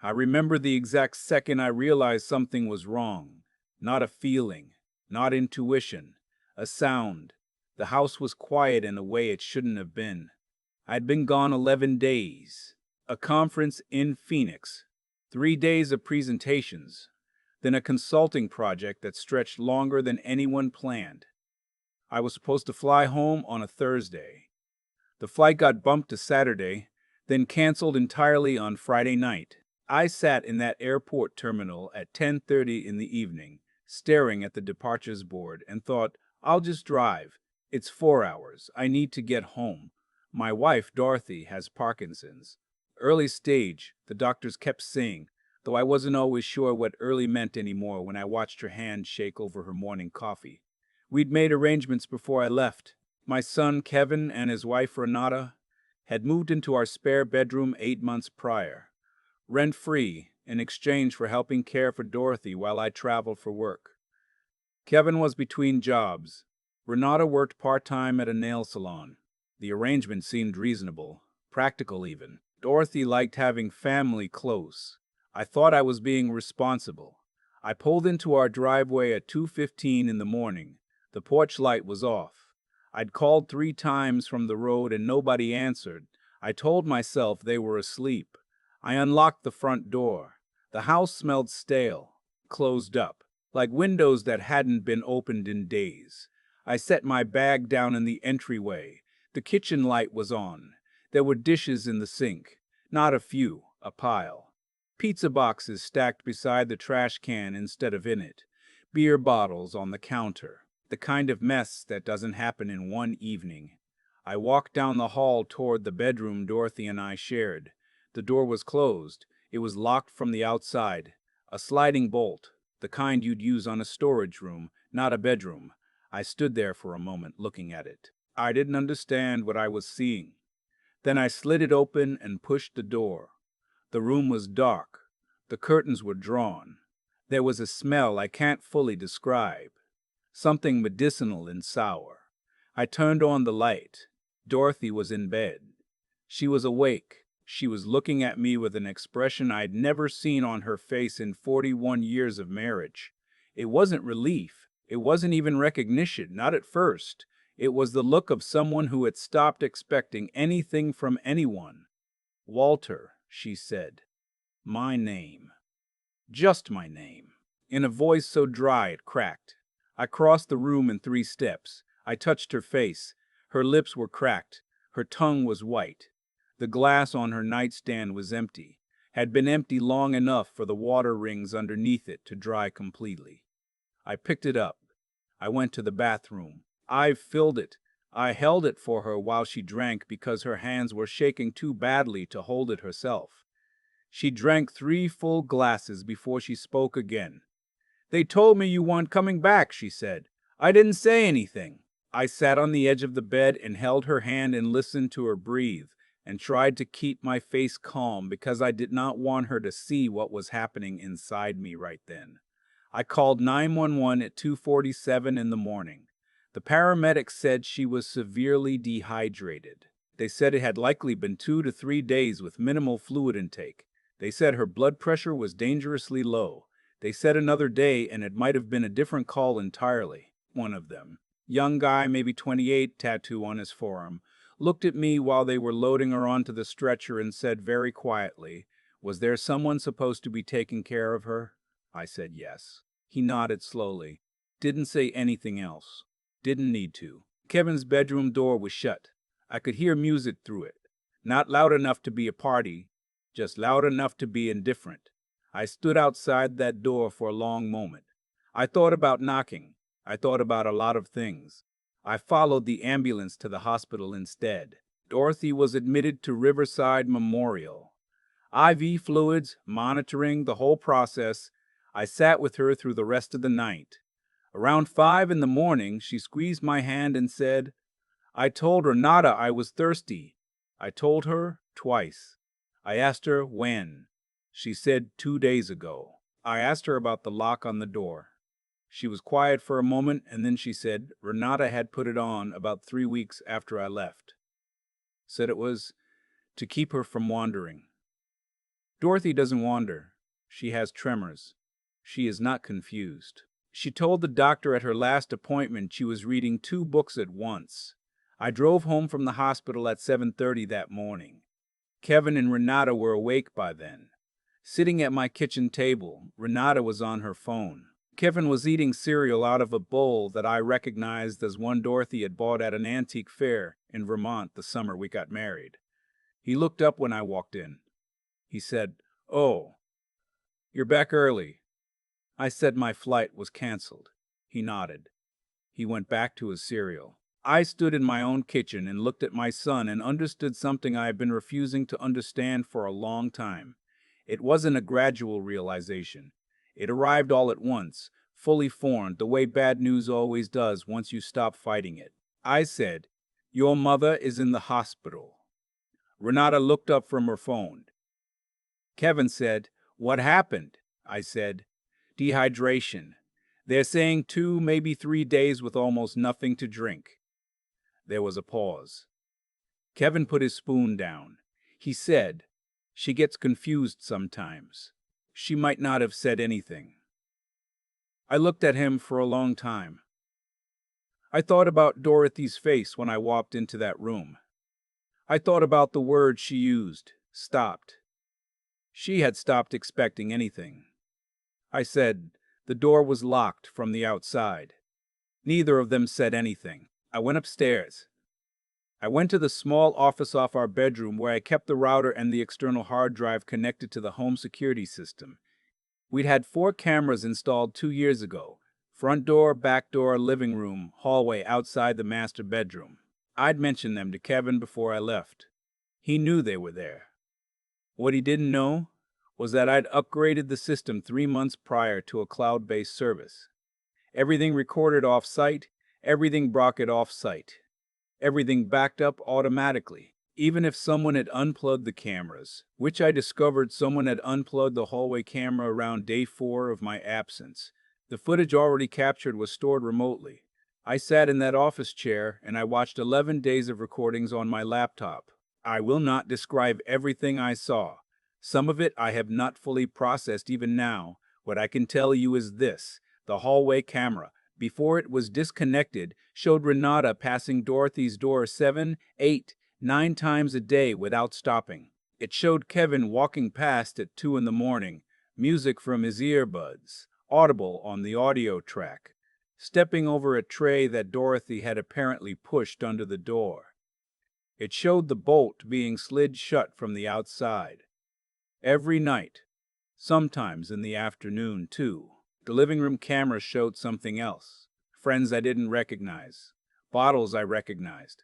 I remember the exact second I realized something was wrong. Not a feeling, not intuition, a sound. The house was quiet in a way it shouldn't have been. I'd been gone 11 days. A conference in Phoenix, 3 days of presentations, then a consulting project that stretched longer than anyone planned. I was supposed to fly home on a Thursday. The flight got bumped to Saturday, then canceled entirely on Friday night. I sat in that airport terminal at 10:30 in the evening, staring at the departures board and thought, I'll just drive. It's 4 hours. I need to get home. My wife, Dorothy, has Parkinson's. Early stage, the doctors kept saying, though I wasn't always sure what early meant anymore when I watched her hand shake over her morning coffee. We'd made arrangements before I left. My son, Kevin, and his wife, Renata, had moved into our spare bedroom 8 months prior, rent-free, in exchange for helping care for Dorothy while I traveled for work. Kevin was between jobs. Renata worked part-time at a nail salon. The arrangement seemed reasonable, practical even. Dorothy liked having family close. I thought I was being responsible. I pulled into our driveway at 2:15 in the morning. The porch light was off. I'd called 3 times from the road and nobody answered. I told myself they were asleep. I unlocked the front door. The house smelled stale, closed up, like windows that hadn't been opened in days. I set my bag down in the entryway. The kitchen light was on. There were dishes in the sink. Not a few, a pile. Pizza boxes stacked beside the trash can instead of in it. Beer bottles on the counter. The kind of mess that doesn't happen in one evening. I walked down the hall toward the bedroom Dorothy and I shared. The door was closed. It was locked from the outside. A sliding bolt, the kind you'd use on a storage room, not a bedroom. I stood there for a moment looking at it. I didn't understand what I was seeing. Then I slid it open and pushed the door. The room was dark. The curtains were drawn. There was a smell I can't fully describe. Something medicinal and sour. I turned on the light. Dorothy was in bed. She was awake. She was looking at me with an expression I'd never seen on her face in 41 years of marriage. It wasn't relief. It wasn't even recognition, not at first. It was the look of someone who had stopped expecting anything from anyone. Walter, she said. My name. Just my name. In a voice so dry it cracked. I crossed the room in 3 steps. I touched her face. Her lips were cracked. Her tongue was white. The glass on her nightstand was empty, had been empty long enough for the water rings underneath it to dry completely. I picked it up. I went to the bathroom. I filled it. I held it for her while she drank because her hands were shaking too badly to hold it herself. She drank 3 full glasses before she spoke again. They told me you weren't coming back, she said. I didn't say anything. I sat on the edge of the bed and held her hand and listened to her breathe, and tried to keep my face calm because I did not want her to see what was happening inside me right then. I called 911 at 2:47 in the morning. The paramedics said she was severely dehydrated. They said it had likely been 2 to 3 days with minimal fluid intake. They said her blood pressure was dangerously low. They said another day and it might have been a different call entirely. One of them, young guy, maybe 28, tattoo on his forearm, looked at me while they were loading her onto the stretcher and said very quietly, was there someone supposed to be taking care of her? I said yes. He nodded slowly. Didn't say anything else. Didn't need to. Kevin's bedroom door was shut. I could hear music through it. Not loud enough to be a party, just loud enough to be indifferent. I stood outside that door for a long moment. I thought about knocking. I thought about a lot of things. I followed the ambulance to the hospital instead. Dorothy was admitted to Riverside Memorial. IV fluids, monitoring, the whole process. I sat with her through the rest of the night. Around 5 in the morning, she squeezed my hand and said, I told Renata I was thirsty. I told her twice. I asked her when. She said 2 days ago. I asked her about the lock on the door. She was quiet for a moment, and then she said Renata had put it on about 3 weeks after I left. Said it was to keep her from wandering. Dorothy doesn't wander. She has tremors. She is not confused. She told the doctor at her last appointment she was reading 2 books at once. I drove home from the hospital at 7:30 that morning. Kevin and Renata were awake by then. Sitting at my kitchen table, Renata was on her phone. Kevin was eating cereal out of a bowl that I recognized as one Dorothy had bought at an antique fair in Vermont the summer we got married. He looked up when I walked in. He said, "Oh, you're back early." I said my flight was canceled. He nodded. He went back to his cereal. I stood in my own kitchen and looked at my son and understood something I had been refusing to understand for a long time. It wasn't a gradual realization. It arrived all at once, fully formed, the way bad news always does once you stop fighting it. I said, "Your mother is in the hospital." Renata looked up from her phone. Kevin said, "What happened?" I said, "Dehydration. They're saying 2, maybe 3 days with almost nothing to drink." There was a pause. Kevin put his spoon down. He said, "She gets confused sometimes. She might not have said anything." I looked at him for a long time. I thought about Dorothy's face when I walked into that room. I thought about the word she used, stopped. She had stopped expecting anything. I said, "The door was locked from the outside." Neither of them said anything. I went upstairs. I went to the small office off our bedroom where I kept the router and the external hard drive connected to the home security system. We'd had 4 cameras installed 2 years ago. Front door, back door, living room, hallway outside the master bedroom. I'd mentioned them to Kevin before I left. He knew they were there. What he didn't know was that I'd upgraded the system 3 months prior to a cloud-based service. Everything recorded off-site, everything broadcast off-site. Everything backed up automatically. Even if someone had unplugged the cameras, which I discovered someone had unplugged the hallway camera around day 4 of my absence, the footage already captured was stored remotely. I sat in that office chair and I watched 11 days of recordings on my laptop. I will not describe everything I saw. Some of it I have not fully processed even now. What I can tell you is this: the hallway camera, before it was disconnected, showed Renata passing Dorothy's door 7, 8, 9 times a day without stopping. It showed Kevin walking past at 2 in the morning, music from his earbuds, audible on the audio track, stepping over a tray that Dorothy had apparently pushed under the door. It showed the bolt being slid shut from the outside. Every night, sometimes in the afternoon too. The living room camera showed something else. Friends I didn't recognize. Bottles I recognized.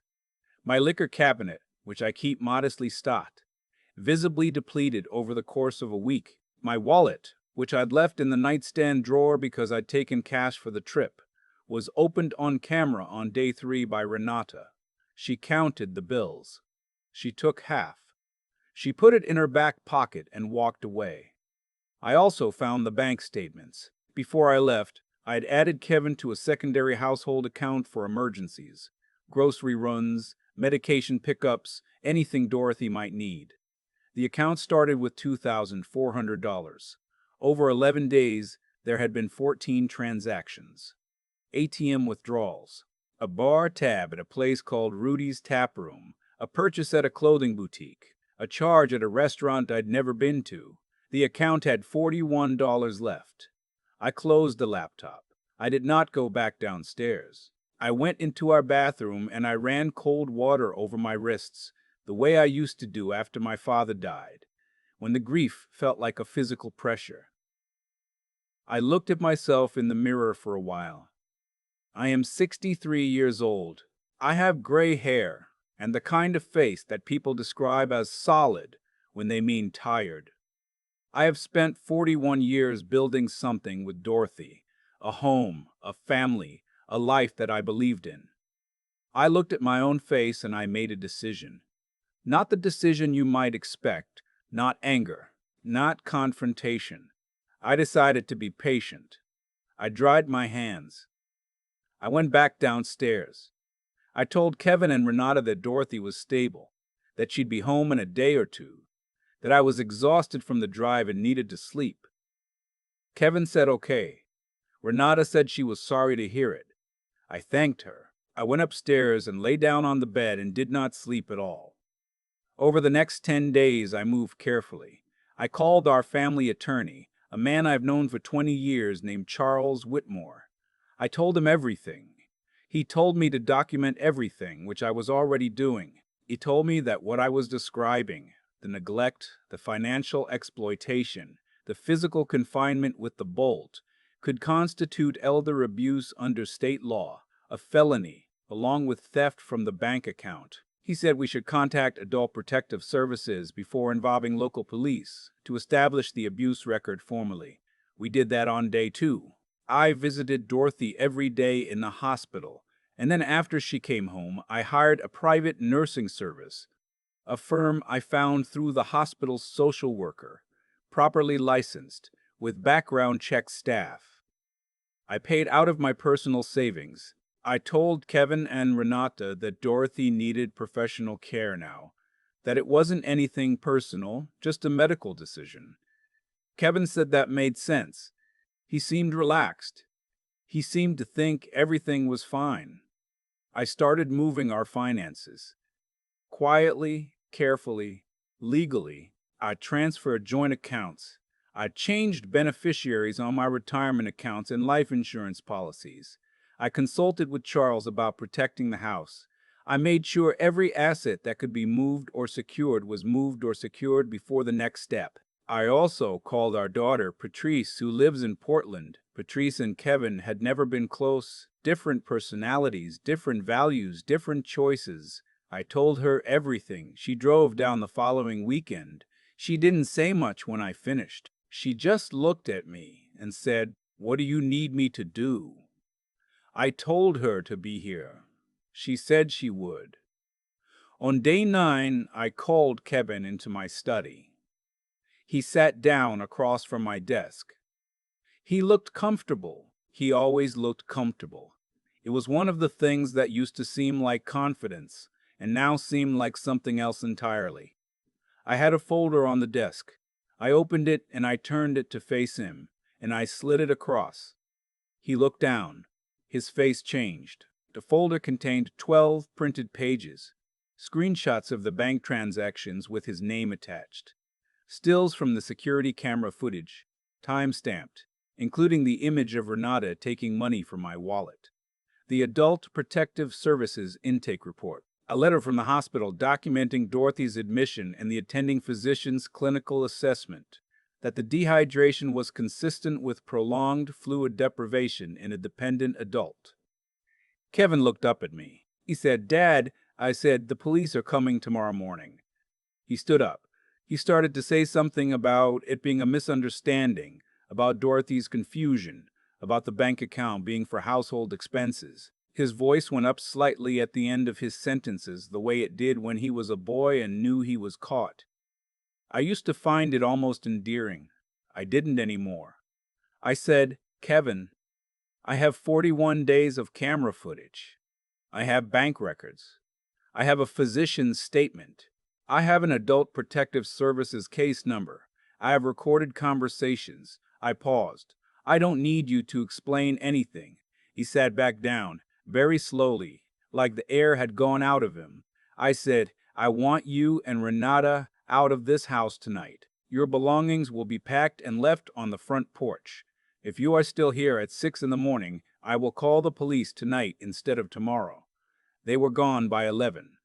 My liquor cabinet, which I keep modestly stocked, visibly depleted over the course of a week. My wallet, which I'd left in the nightstand drawer because I'd taken cash for the trip, was opened on camera on day 3 by Renata. She counted the bills. She took half. She put it in her back pocket and walked away. I also found the bank statements. Before I left, I had added Kevin to a secondary household account for emergencies, grocery runs, medication pickups, anything Dorothy might need. The account started with $2,400. Over 11 days, there had been 14 transactions. ATM withdrawals, a bar tab at a place called Rudy's Tap Room, a purchase at a clothing boutique, a charge at a restaurant I'd never been to. The account had $41 left. I closed the laptop. I did not go back downstairs. I went into our bathroom and I ran cold water over my wrists, the way I used to do after my father died, when the grief felt like a physical pressure. I looked at myself in the mirror for a while. I am 63 years old. I have gray hair and the kind of face that people describe as solid when they mean tired. I have spent 41 years building something with Dorothy, a home, a family, a life that I believed in. I looked at my own face and I made a decision. Not the decision you might expect, not anger, not confrontation. I decided to be patient. I dried my hands. I went back downstairs. I told Kevin and Renata that Dorothy was stable, that she'd be home in a day or 2. that I was exhausted from the drive and needed to sleep. Kevin said okay. Renata said she was sorry to hear it. I thanked her. I went upstairs and lay down on the bed and did not sleep at all. Over the next 10 days, I moved carefully. I called our family attorney, a man I've known for 20 years named Charles Whitmore. I told him everything. He told me to document everything, which I was already doing. He told me that what I was describing, the neglect, the financial exploitation, the physical confinement with the bolt, could constitute elder abuse under state law, a felony, along with theft from the bank account. He said we should contact Adult Protective Services before involving local police to establish the abuse record formally. We did that on day 2. I visited Dorothy every day in the hospital, and then after she came home, I hired a private nursing service, a firm I found through the hospital's social worker, properly licensed, with background check staff. I paid out of my personal savings. I told Kevin and Renata that Dorothy needed professional care now, that it wasn't anything personal, just a medical decision. Kevin said that made sense. He seemed relaxed. He seemed to think everything was fine. I started moving our finances. Quietly, carefully, legally, I transferred joint accounts. I changed beneficiaries on my retirement accounts and life insurance policies. I consulted with Charles about protecting the house. I made sure every asset that could be moved or secured was moved or secured before the next step. I also called our daughter, Patrice, who lives in Portland. Patrice and Kevin had never been close. Different personalities, different values, different choices. I told her everything. She drove down the following weekend. She didn't say much when I finished. She just looked at me and said, "What do you need me to do?" I told her to be here. She said she would. On day 9, I called Kevin into my study. He sat down across from my desk. He looked comfortable. He always looked comfortable. It was one of the things that used to seem like confidence and now seemed like something else entirely. I had a folder on the desk. I opened it and I turned it to face him, and I slid it across. He looked down. His face changed. The folder contained 12 printed pages, screenshots of the bank transactions with his name attached, stills from the security camera footage, time-stamped, including the image of Renata taking money from my wallet, the Adult Protective Services intake report, a letter from the hospital documenting Dorothy's admission and the attending physician's clinical assessment that the dehydration was consistent with prolonged fluid deprivation in a dependent adult. Kevin looked up at me. He said, "Dad," I said, "the police are coming tomorrow morning." He stood up. He started to say something about it being a misunderstanding, about Dorothy's confusion, about the bank account being for household expenses. His voice went up slightly at the end of his sentences, the way it did when he was a boy and knew he was caught. I used to find it almost endearing. I didn't anymore. I said, "Kevin, I have 41 days of camera footage. I have bank records. I have a physician's statement. I have an Adult Protective Services case number. I have recorded conversations." I paused. "I don't need you to explain anything." He sat back down, very slowly, like the air had gone out of him. I said, "I want you and Renata out of this house tonight. Your belongings will be packed and left on the front porch. If you are still here at 6 in the morning, I will call the police tonight instead of tomorrow." They were gone by 11.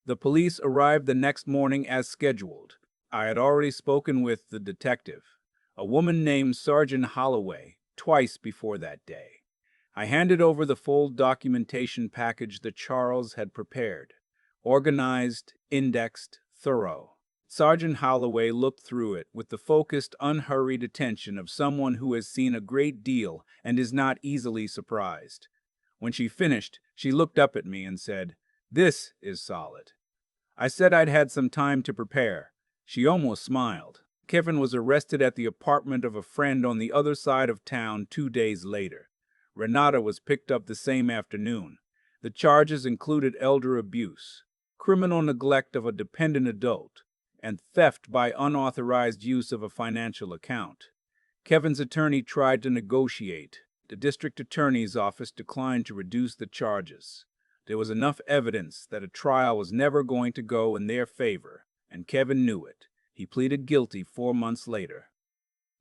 The police arrived the next morning as scheduled. I had already spoken with the detective, a woman named Sergeant Holloway, twice before that day. I handed over the full documentation package that Charles had prepared, organized, indexed, thorough. Sergeant Holloway looked through it with the focused, unhurried attention of someone who has seen a great deal and is not easily surprised. When she finished, she looked up at me and said, "This is solid." I said I'd had some time to prepare. She almost smiled. Kevin was arrested at the apartment of a friend on the other side of town 2 days later. Renata was picked up the same afternoon. The charges included elder abuse, criminal neglect of a dependent adult, and theft by unauthorized use of a financial account. Kevin's attorney tried to negotiate. The district attorney's office declined to reduce the charges. There was enough evidence that a trial was never going to go in their favor, and Kevin knew it. He pleaded guilty 4 months later.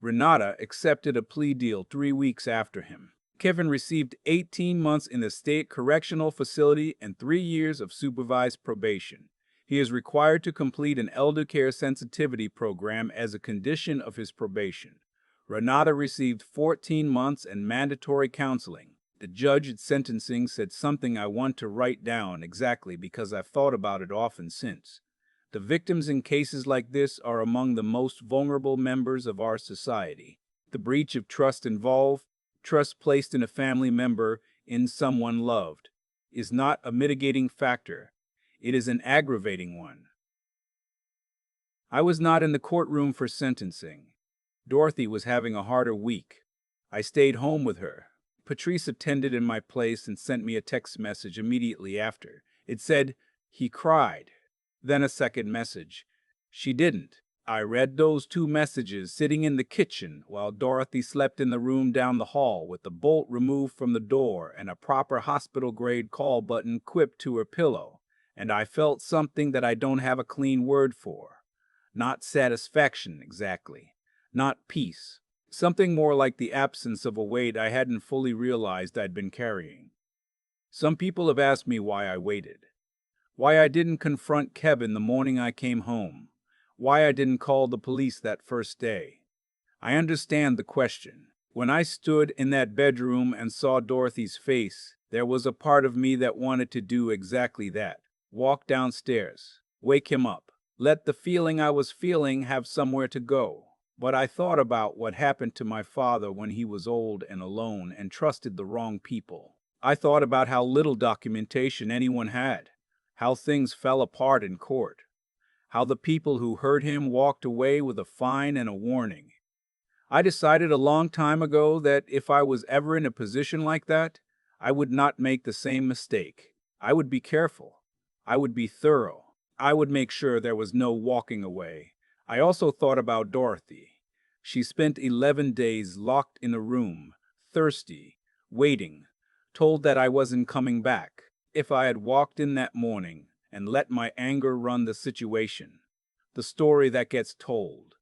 Renata accepted a plea deal 3 weeks after him. Kevin received 18 months in the state correctional facility and 3 years of supervised probation. He is required to complete an elder care sensitivity program as a condition of his probation. Renata received 14 months and mandatory counseling. The judge at sentencing said something I want to write down exactly because I've thought about it often since. The victims in cases like this are among the most vulnerable members of our society. The breach of trust involved, trust placed in a family member, in someone loved, is not a mitigating factor. It is an aggravating one. I was not in the courtroom for sentencing. Dorothy was having a harder week. I stayed home with her. Patrice attended in my place and sent me a text message immediately after. It said, "He cried." Then a second message. She didn't. I read those 2 messages sitting in the kitchen while Dorothy slept in the room down the hall with the bolt removed from the door and a proper hospital-grade call button clipped to her pillow, and I felt something that I don't have a clean word for. Not satisfaction, exactly. Not peace. Something more like the absence of a weight I hadn't fully realized I'd been carrying. Some people have asked me why I waited. Why I didn't confront Kevin the morning I came home. Why I didn't call the police that first day. I understand the question. When I stood in that bedroom and saw Dorothy's face, there was a part of me that wanted to do exactly that. Walk downstairs. Wake him up. Let the feeling I was feeling have somewhere to go. But I thought about what happened to my father when he was old and alone and trusted the wrong people. I thought about how little documentation anyone had, how things fell apart in court, how the people who heard him walked away with a fine and a warning. I decided a long time ago that if I was ever in a position like that, I would not make the same mistake. I would be careful. I would be thorough. I would make sure there was no walking away. I also thought about Dorothy. She spent 11 days locked in a room, thirsty, waiting, told that I wasn't coming back. If I had walked in that morning and let my anger run the situation, the story that gets told,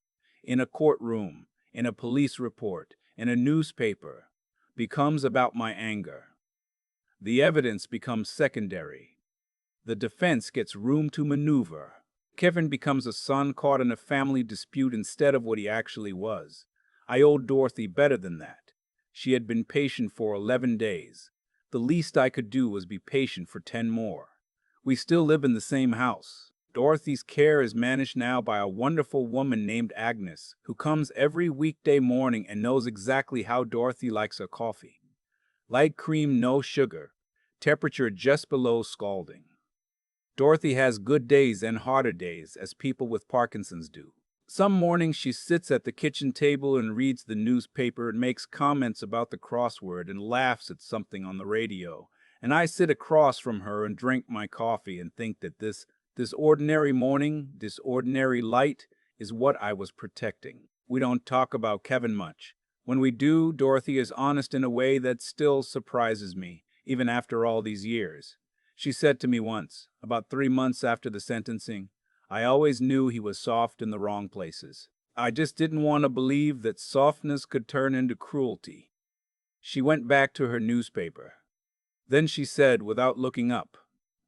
in a courtroom, in a police report, in a newspaper, becomes about my anger. The evidence becomes secondary. The defense gets room to maneuver. Kevin becomes a son caught in a family dispute instead of what he actually was. I owed Dorothy better than that. She had been patient for 11 days. The least I could do was be patient for 10 more. We still live in the same house. Dorothy's care is managed now by a wonderful woman named Agnes, who comes every weekday morning and knows exactly how Dorothy likes her coffee. Light cream, no sugar. Temperature just below scalding. Dorothy has good days and harder days, as people with Parkinson's do. Some mornings she sits at the kitchen table and reads the newspaper and makes comments about the crossword and laughs at something on the radio. And I sit across from her and drink my coffee and think that this ordinary morning, this ordinary light, is what I was protecting. We don't talk about Kevin much. When we do, Dorothy is honest in a way that still surprises me, even after all these years. She said to me once, about 3 months after the sentencing, I always knew he was soft in the wrong places. I just didn't want to believe that softness could turn into cruelty. She went back to her newspaper. Then she said, without looking up,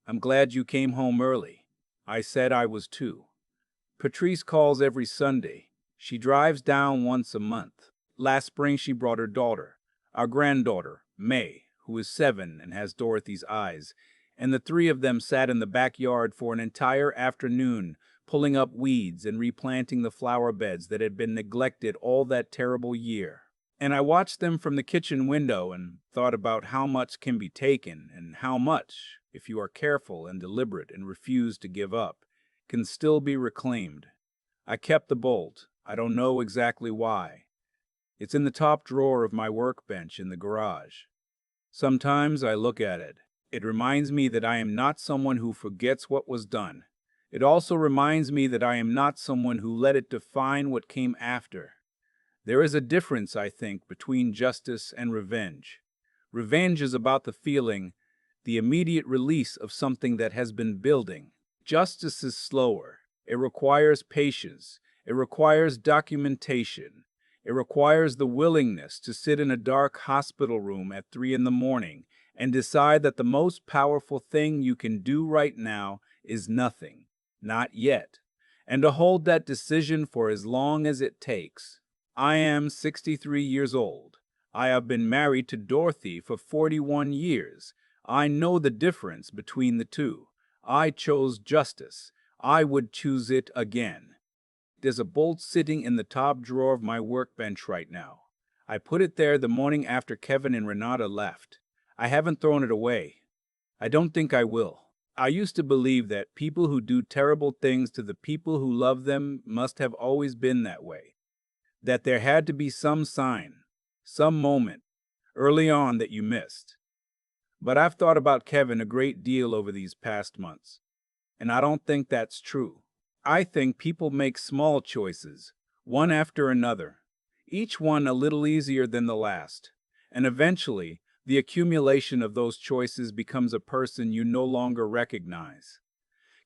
I'm glad you came home early. I said I was too. Patrice calls every Sunday. She drives down once a month. Last spring she brought her daughter, our granddaughter, May, who is 7 and has Dorothy's eyes, and the 3 of them sat in the backyard for an entire afternoon, pulling up weeds and replanting the flower beds that had been neglected all that terrible year. And I watched them from the kitchen window and thought about how much can be taken and how much, if you are careful and deliberate and refuse to give up, can still be reclaimed. I kept the bolt. I don't know exactly why. It's in the top drawer of my workbench in the garage. Sometimes I look at it. It reminds me that I am not someone who forgets what was done. It also reminds me that I am not someone who let it define what came after. There is a difference, I think, between justice and revenge. Revenge is about the feeling, the immediate release of something that has been building. Justice is slower. It requires patience. It requires documentation. It requires the willingness to sit in a dark hospital room at 3 in the morning and decide that the most powerful thing you can do right now is nothing, not yet, and to hold that decision for as long as it takes. I am 63 years old. I have been married to Dorothy for 41 years. I know the difference between the two. I chose justice. I would choose it again. There's a bolt sitting in the top drawer of my workbench right now. I put it there the morning after Kevin and Renata left. I haven't thrown it away. I don't think I will. I used to believe that people who do terrible things to the people who love them must have always been that way. That there had to be some sign, some moment, early on that you missed. But I've thought about Kevin a great deal over these past months, and I don't think that's true. I think people make small choices, one after another, each one a little easier than the last, and eventually, the accumulation of those choices becomes a person you no longer recognize.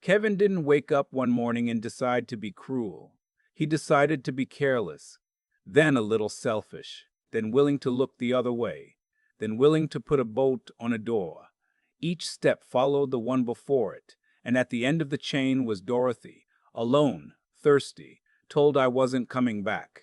Kevin didn't wake up one morning and decide to be cruel. He decided to be careless, then a little selfish, then willing to look the other way, then willing to put a bolt on a door. Each step followed the one before it, and at the end of the chain was Dorothy, alone, thirsty, told I wasn't coming back.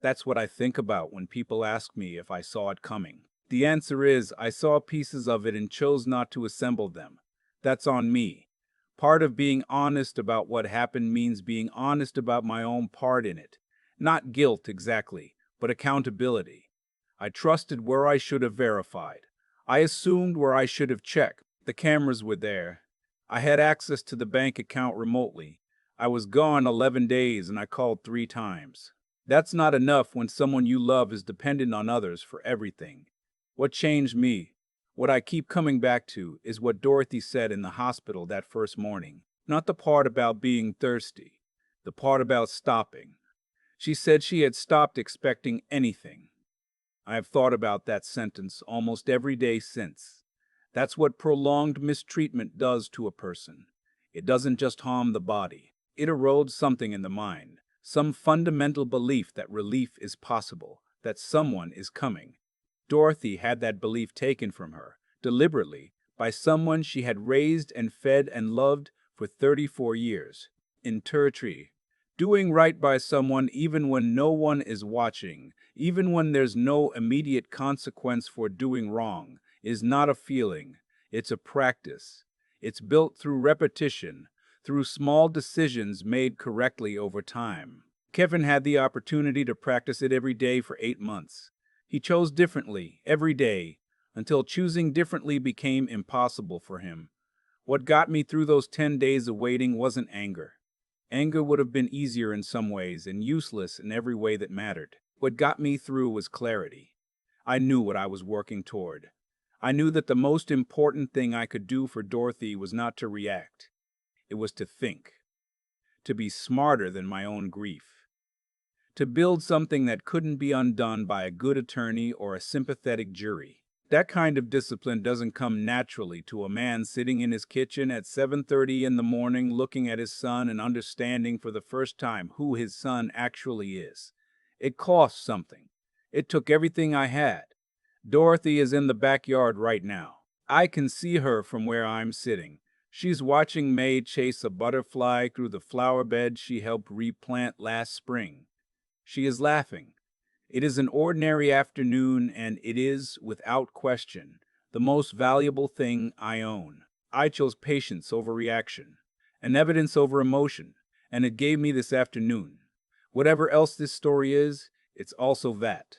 That's what I think about when people ask me if I saw it coming. The answer is I saw pieces of it and chose not to assemble them. That's on me. Part of being honest about what happened means being honest about my own part in it. Not guilt exactly, but accountability. I trusted where I should have verified. I assumed where I should have checked. The cameras were there. I had access to the bank account remotely. I was gone 11 days and I called 3 times. That's not enough when someone you love is dependent on others for everything. What changed me, what I keep coming back to, is what Dorothy said in the hospital that first morning. Not the part about being thirsty, the part about stopping. She said she had stopped expecting anything. I have thought about that sentence almost every day since. That's what prolonged mistreatment does to a person. It doesn't just harm the body. It erodes something in the mind, some fundamental belief that relief is possible, that someone is coming. Dorothy had that belief taken from her, deliberately, by someone she had raised and fed and loved for 34 years. In Turtree, doing right by someone even when no one is watching, even when there's no immediate consequence for doing wrong, is not a feeling, it's a practice. It's built through repetition, through small decisions made correctly over time. Kevin had the opportunity to practice it every day for 8 months. He chose differently, every day, until choosing differently became impossible for him. What got me through those 10 days of waiting wasn't anger. Anger would have been easier in some ways and useless in every way that mattered. What got me through was clarity. I knew what I was working toward. I knew that the most important thing I could do for Dorothy was not to react. It was to think. To be smarter than my own grief. To build something that couldn't be undone by a good attorney or a sympathetic jury. That kind of discipline doesn't come naturally to a man sitting in his kitchen at 7:30 in the morning looking at his son and understanding for the first time who his son actually is. It cost something. It took everything I had. Dorothy is in the backyard right now. I can see her from where I'm sitting. She's watching May chase a butterfly through the flower bed she helped replant last spring. She is laughing. It is an ordinary afternoon, and it is, without question, the most valuable thing I own. I chose patience over reaction, and evidence over emotion, and it gave me this afternoon. Whatever else this story is, it's also that.